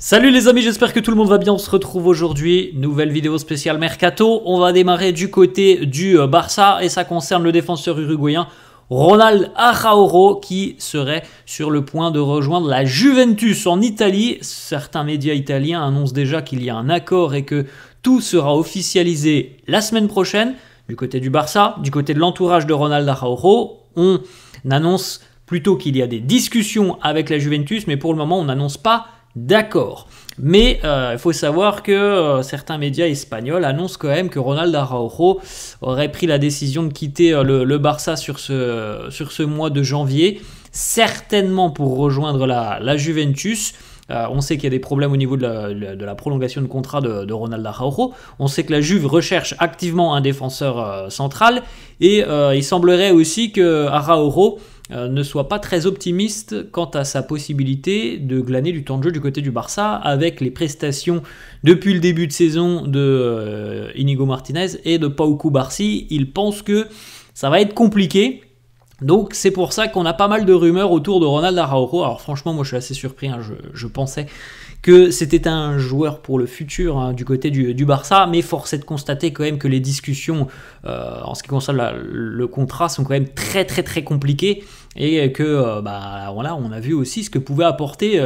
Salut les amis, j'espère que tout le monde va bien. On se retrouve aujourd'hui, nouvelle vidéo spéciale Mercato. On va démarrer du côté du Barça et ça concerne le défenseur uruguayen Ronald Araujo qui serait sur le point de rejoindre la Juventus en Italie. Certains médias italiens annoncent déjà qu'il y a un accord et que tout sera officialisé la semaine prochaine. Du côté du Barça, du côté de l'entourage de Ronald Araujo, on annonce plutôt qu'il y a des discussions avec la Juventus, mais pour le moment on n'annonce pas d'accord. Mais il faut savoir que certains médias espagnols annoncent quand même que Ronald Araujo aurait pris la décision de quitter le Barça sur ce mois de janvier, certainement pour rejoindre la Juventus. On sait qu'il y a des problèmes au niveau de la prolongation de contrat de Ronald Araujo. On sait que la Juve recherche activement un défenseur central. Et il semblerait aussi que Araujo ne soit pas très optimiste quant à sa possibilité de glaner du temps de jeu du côté du Barça avec les prestations depuis le début de saison de Inigo Martinez et de Pau Cubarsí. Il pense que ça va être compliqué. Donc c'est pour ça qu'on a pas mal de rumeurs autour de Ronald Araujo. Alors franchement moi je suis assez surpris, je pensais que c'était un joueur pour le futur du côté du Barça, mais force est de constater quand même que les discussions en ce qui concerne le contrat sont quand même très très très compliquées et que voilà, on a vu aussi ce que pouvait apporter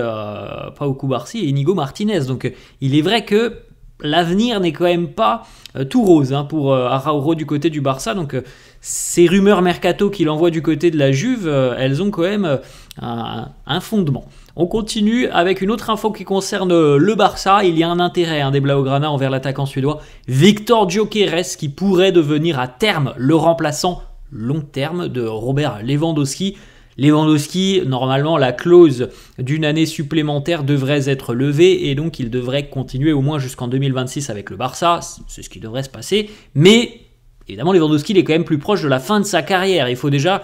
Pau Cubarsí et Inigo Martinez. Donc il est vrai que l'avenir n'est quand même pas tout rose pour Araujo du côté du Barça. Donc ces rumeurs mercato qu'il envoie du côté de la Juve, elles ont quand même un fondement. On continue avec une autre info qui concerne le Barça. Il y a un intérêt des Blaugrana envers l'attaquant suédois Viktor Gyökeres qui pourrait devenir à terme le remplaçant long terme de Robert Lewandowski. Lewandowski, normalement, la clause d'une année supplémentaire devrait être levée et donc il devrait continuer au moins jusqu'en 2026 avec le Barça. C'est ce qui devrait se passer. Mais évidemment, Lewandowski il est quand même plus proche de la fin de sa carrière. Il faut déjà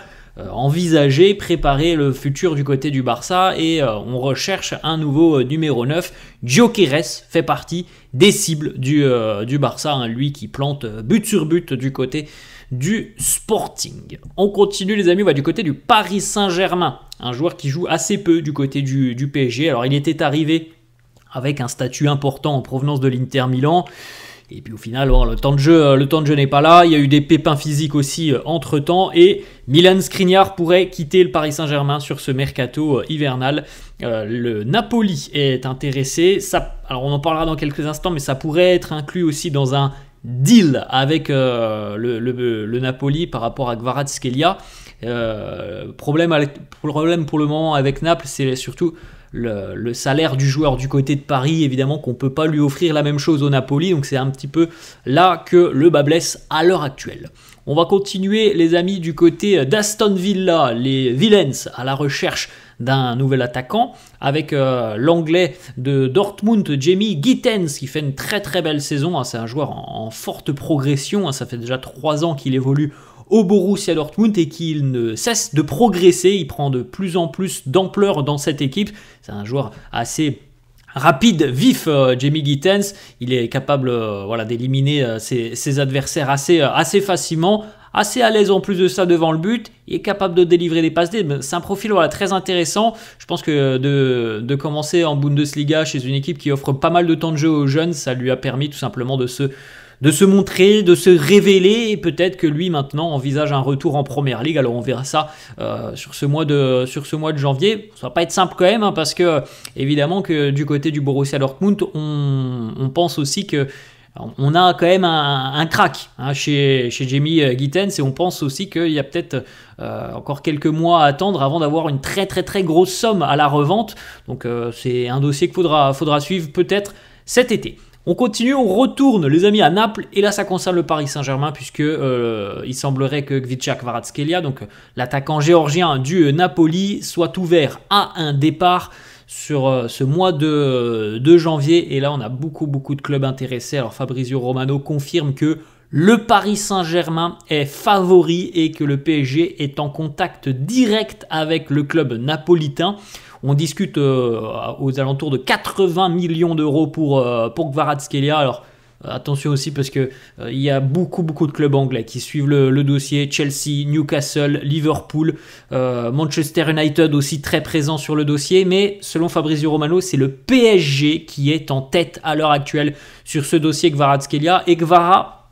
envisager, préparer le futur du côté du Barça et on recherche un nouveau numéro 9. Gyökeres fait partie des cibles du Barça, lui qui plante but sur but du côté du Sporting. On continue les amis, on va du côté du Paris Saint-Germain, un joueur qui joue assez peu du côté du PSG. Alors il était arrivé avec un statut important en provenance de l'Inter Milan. Et puis au final, le temps de jeu n'est pas là. Il y a eu des pépins physiques aussi entre-temps. Et Milan Skriniar pourrait quitter le Paris Saint-Germain sur ce mercato hivernal. Le Napoli est intéressé. Alors on en parlera dans quelques instants, mais ça pourrait être inclus aussi dans un deal avec le Napoli par rapport à Kvaratskhelia. Problème pour le moment avec Naples, c'est surtout le salaire du joueur du côté de Paris. Évidemment qu'on ne peut pas lui offrir la même chose au Napoli, donc c'est un petit peu là que le bas blesse à l'heure actuelle. On va continuer les amis du côté d'Aston Villa, les Villains à la recherche d'un nouvel attaquant avec l'anglais de Dortmund, Jamie Gittens, qui fait une très très belle saison. C'est un joueur en forte progression, ça fait déjà 3 ans qu'il évolue au Borussia Dortmund et qu'il ne cesse de progresser. Il prend de plus en plus d'ampleur dans cette équipe. C'est un joueur assez rapide, vif, Jamie Gittens. Il est capable d'éliminer ses adversaires assez facilement. Assez à l'aise en plus de ça devant le but, il est capable de délivrer des passes D. C'est un profil très intéressant. Je pense que de commencer en Bundesliga chez une équipe qui offre pas mal de temps de jeu aux jeunes, ça lui a permis tout simplement de se montrer, de se révéler, et peut-être que lui maintenant envisage un retour en Première Ligue. Alors on verra ça sur ce mois de janvier. Ça va pas être simple quand même, parce que évidemment que du côté du Borussia Dortmund, on pense aussi que on a quand même un crack chez Jamie Gittens, et on pense aussi qu'il y a peut-être encore quelques mois à attendre avant d'avoir une très très très grosse somme à la revente. Donc c'est un dossier qu'il faudra suivre peut-être cet été. On continue, on retourne les amis à Naples, et là ça concerne le Paris Saint-Germain, puisque il semblerait que Khvicha Kvaratskhelia, donc l'attaquant géorgien du Napoli, soit ouvert à un départ sur ce mois de janvier. Et là on a beaucoup de clubs intéressés. Alors Fabrizio Romano confirme que le Paris Saint-Germain est favori et que le PSG est en contact direct avec le club napolitain. On discute aux alentours de 80 millions d'euros pour Kvaratskhelia. Alors Attention aussi parce que il y a beaucoup de clubs anglais qui suivent le dossier. Chelsea, Newcastle, Liverpool, Manchester United aussi très présent sur le dossier. Mais selon Fabrizio Romano, c'est le PSG qui est en tête à l'heure actuelle sur ce dossier Kvaratskhelia. Et Kvara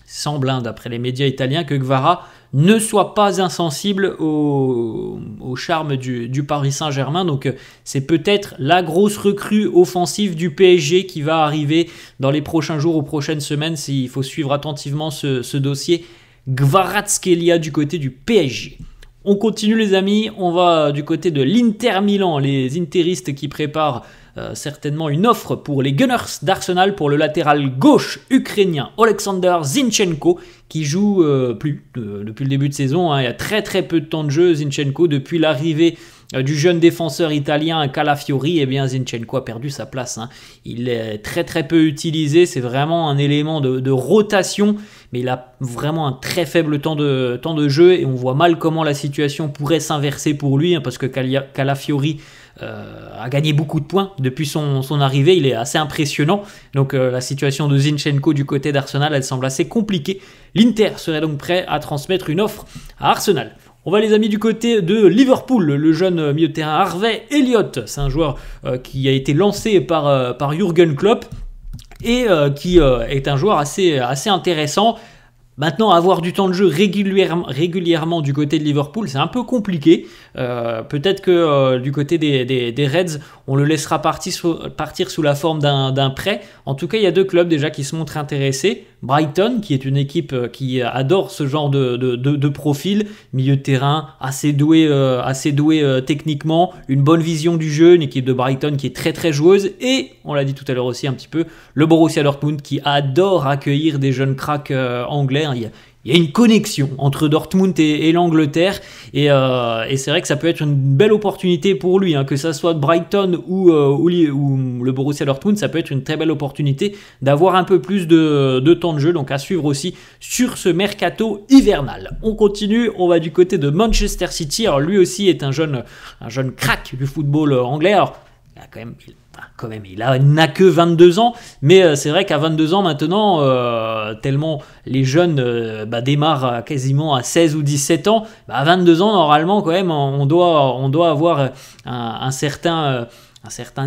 semble, d'après les médias italiens, que Kvara ne soit pas insensible au charme du Paris Saint-Germain. Donc c'est peut-être la grosse recrue offensive du PSG qui va arriver dans les prochains jours ou prochaines semaines. Il faut suivre attentivement ce dossier Kvaratskhelia du côté du PSG. On continue les amis, on va du côté de l'Inter Milan, les interistes qui préparent certainement une offre pour les Gunners d'Arsenal pour le latéral gauche ukrainien Alexander Zinchenko qui joue plus depuis le début de saison. Il y a très peu de temps de jeu Zinchenko depuis l'arrivée du jeune défenseur italien Calafiori. Zinchenko a perdu sa place. Il est très peu utilisé, c'est vraiment un élément de rotation, mais il a vraiment un très faible temps de jeu et on voit mal comment la situation pourrait s'inverser pour lui parce que Calafiori a gagné beaucoup de points depuis son arrivée, il est assez impressionnant. Donc la situation de Zinchenko du côté d'Arsenal, elle semble assez compliquée. L'Inter serait donc prêt à transmettre une offre à Arsenal. On va les amis du côté de Liverpool, le jeune milieu de terrain Harvey Elliott. C'est un joueur qui a été lancé par Jürgen Klopp et qui est un joueur assez intéressant. Maintenant, avoir du temps de jeu régulièrement du côté de Liverpool, c'est un peu compliqué. Peut-être que du côté des Reds, on le laissera partir sous la forme d'un prêt. En tout cas, il y a deux clubs déjà qui se montrent intéressés. Brighton, qui est une équipe qui adore ce genre de profil, milieu de terrain assez doué techniquement, une bonne vision du jeu, une équipe de Brighton qui est très joueuse. Et, on l'a dit tout à l'heure aussi un petit peu, le Borussia Dortmund qui adore accueillir des jeunes cracks anglais. Il y a une connexion entre Dortmund et l'Angleterre et c'est vrai que ça peut être une belle opportunité pour lui, que ça soit Brighton ou le Borussia Dortmund, ça peut être une très belle opportunité d'avoir un peu plus de temps de jeu, donc à suivre aussi sur ce mercato hivernal. On continue, on va du côté de Manchester City. Alors lui aussi est un jeune crack du football anglais. Alors il n'a que 22 ans, mais c'est vrai qu'à 22 ans maintenant, tellement les jeunes démarrent quasiment à 16 ou 17 ans, à 22 ans normalement quand même on doit avoir un certain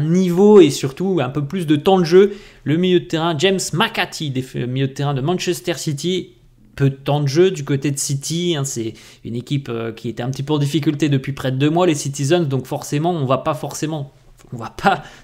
niveau et surtout un peu plus de temps de jeu. Le milieu de terrain James McAtee, milieu de terrain de Manchester City, peu de temps de jeu du côté de City, c'est une équipe qui était un petit peu en difficulté depuis près de 2 mois, les Citizens, donc forcément on va pas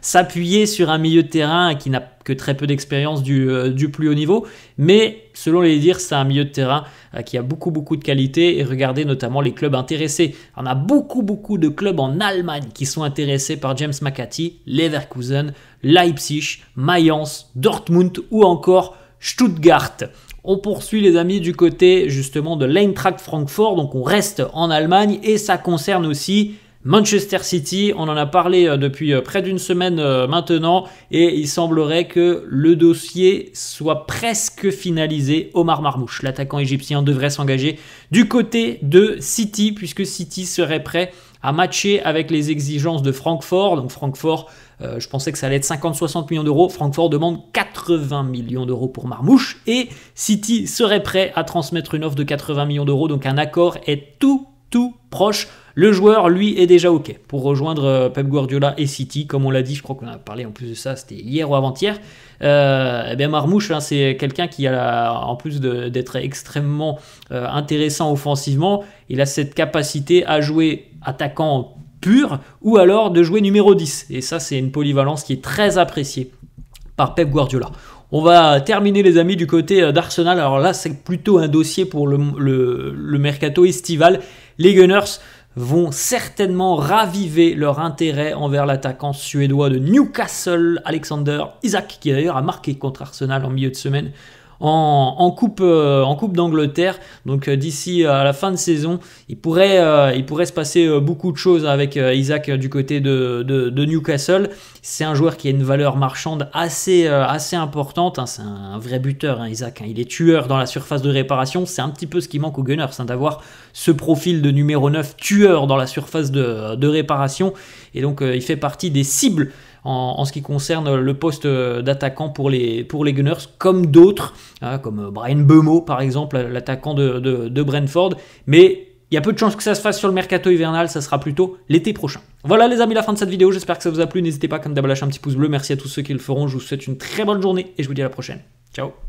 s'appuyer sur un milieu de terrain qui n'a que très peu d'expérience du plus haut niveau, mais selon les dires, c'est un milieu de terrain qui a beaucoup de qualité. Et regardez notamment les clubs intéressés. On a beaucoup de clubs en Allemagne qui sont intéressés par James McAtee, Leverkusen, Leipzig, Mayence, Dortmund ou encore Stuttgart. On poursuit les amis du côté justement de l'Eintracht Francfort, donc on reste en Allemagne et ça concerne aussi Manchester City. On en a parlé depuis près d'une semaine maintenant et il semblerait que le dossier soit presque finalisé. Omar Marmouche, l'attaquant égyptien, devrait s'engager du côté de City puisque City serait prêt à matcher avec les exigences de Francfort. Donc Francfort, je pensais que ça allait être 50-60 millions d'euros. Francfort demande 80 millions d'euros pour Marmouche et City serait prêt à transmettre une offre de 80 millions d'euros. Donc un accord est tout proche. Le joueur, lui, est déjà OK pour rejoindre Pep Guardiola et City. Comme on l'a dit, je crois qu'on a parlé en plus de ça, c'était hier ou avant-hier. Marmouche, c'est quelqu'un qui a, en plus d'être extrêmement intéressant offensivement, il a cette capacité à jouer attaquant pur ou alors de jouer numéro 10. Et ça, c'est une polyvalence qui est très appréciée par Pep Guardiola. On va terminer les amis du côté d'Arsenal. Alors là, c'est plutôt un dossier pour le mercato estival. Les Gunners vont certainement raviver leur intérêt envers l'attaquant suédois de Newcastle, Alexander Isak, qui d'ailleurs a marqué contre Arsenal en milieu de semaine en coupe d'Angleterre. Donc d'ici à la fin de saison, il pourrait se passer beaucoup de choses avec Isak du côté de Newcastle. C'est un joueur qui a une valeur marchande assez importante. C'est un vrai buteur, Isak. Il est tueur dans la surface de réparation. C'est un petit peu ce qui manque aux Gunners, d'avoir ce profil de numéro 9 tueur dans la surface de réparation. Et donc il fait partie des cibles en ce qui concerne le poste d'attaquant pour les Gunners, comme d'autres, comme Brian Mbeumo par exemple, l'attaquant de Brentford, mais il y a peu de chances que ça se fasse sur le mercato hivernal, ça sera plutôt l'été prochain. Voilà les amis, la fin de cette vidéo, j'espère que ça vous a plu, n'hésitez pas comme d'hab à lâcher un petit pouce bleu, merci à tous ceux qui le feront, je vous souhaite une très bonne journée et je vous dis à la prochaine. Ciao.